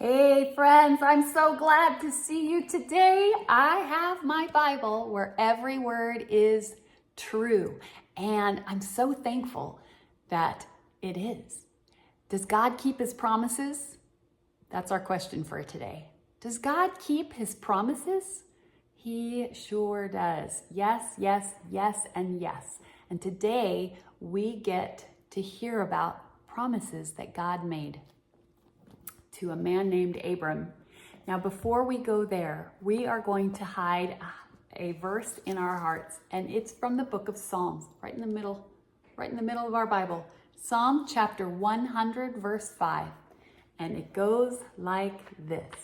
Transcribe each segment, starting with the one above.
Hey friends, I'm so glad to see you today. I have my Bible where every word is true, and I'm so thankful that it is. Does God keep his promises? That's our question for today. Does God keep his promises? He sure does. Yes, yes, yes, and yes. And today we get to hear about promises that God made to a man named Abram. Now, before we go there, we are going to hide a verse in our hearts, and it's from the book of Psalms, right in the middle of our Bible. Psalm chapter 100, verse 5. And it goes like this.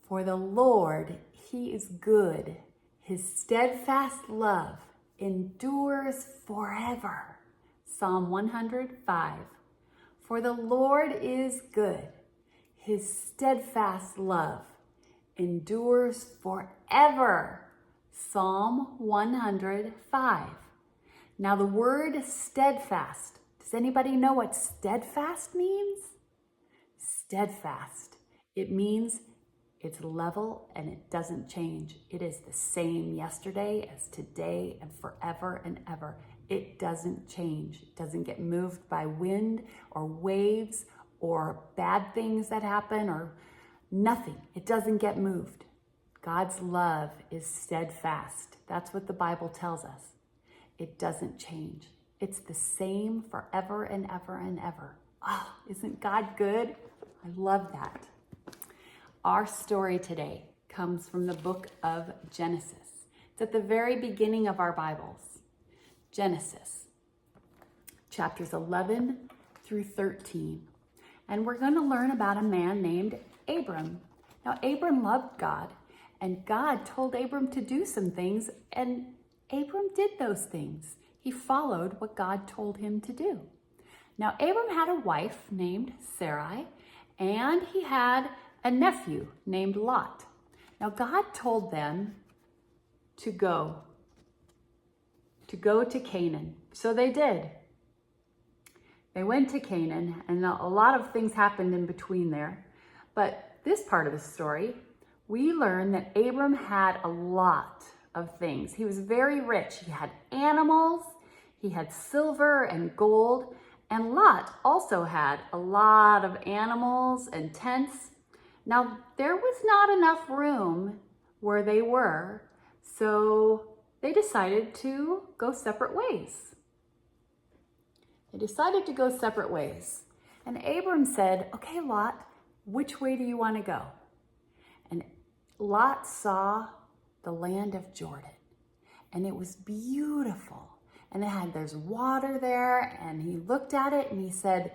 For the Lord, he is good. His steadfast love endures forever. Psalm 105. For the Lord is good. His steadfast love endures forever. Psalm 105. Now the word steadfast, does anybody know what steadfast means? Steadfast. It means it's level and it doesn't change. It is the same yesterday as today and forever and ever. It doesn't change. It doesn't get moved by wind or waves or bad things that happen or nothing. It doesn't get moved. God's love is steadfast. That's what the Bible tells us. It doesn't change. It's the same forever and ever and ever. Oh, isn't God good? I love that. Our story today comes from the book of Genesis. It's at the very beginning of our Bibles. Genesis, chapters 11 through 13. And we're going to learn about a man named Abram. Now, Abram loved God, and God told Abram to do some things, and Abram did those things. He followed what God told him to do. Now, Abram had a wife named Sarai, and he had a nephew named Lot. Now, God told them to go to Canaan. So they did. They went to Canaan, and a lot of things happened in between there. But this part of the story, we learn that Abram had a lot of things. He was very rich. He had animals, he had silver and gold, and Lot also had a lot of animals and tents. Now, there was not enough room where they were, so they decided to go separate ways. And Abram said, okay, Lot, which way do you want to go? And Lot saw the land of Jordan, and it was beautiful. And there's water there, and he looked at it and he said,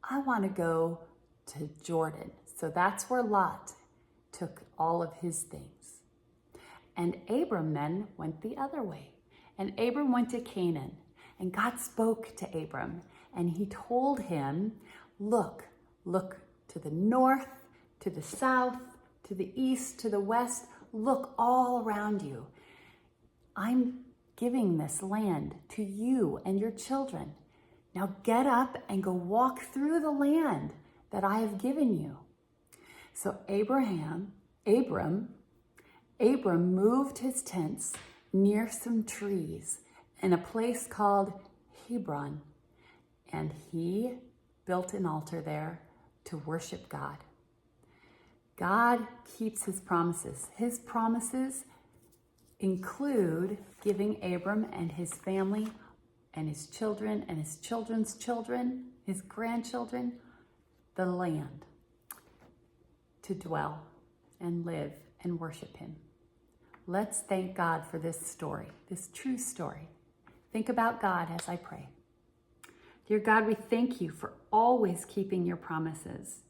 I want to go to Jordan. So that's where Lot took all of his things. And Abram then went the other way. And Abram went to Canaan. And God spoke to Abram. And he told him, look to the north, to the south, to the east, to the west. Look all around you. I'm giving this land to you and your children. Now get up and go walk through the land that I have given you. So Abram moved his tents near some trees in a place called Hebron, and he built an altar there to worship God. God keeps his promises. His promises include giving Abram and his family and his children and his children's children, his grandchildren, the land to dwell and live and worship him. Let's thank God for this story, this true story. Think about God as I pray. Dear God, we thank you for always keeping your promises.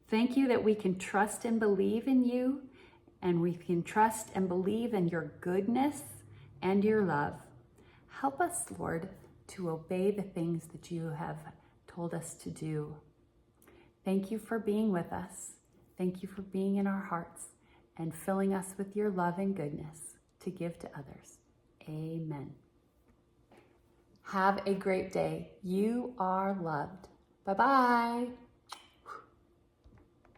Thank you that we can trust and believe in you, and we can trust and believe in your goodness and your love. Help us, Lord, to obey the things that you have told us to do. Thank you for being with us. Thank you for being in our hearts and filling us with your love and goodness to give to others. Amen. Have a great day. You are loved. Bye-bye.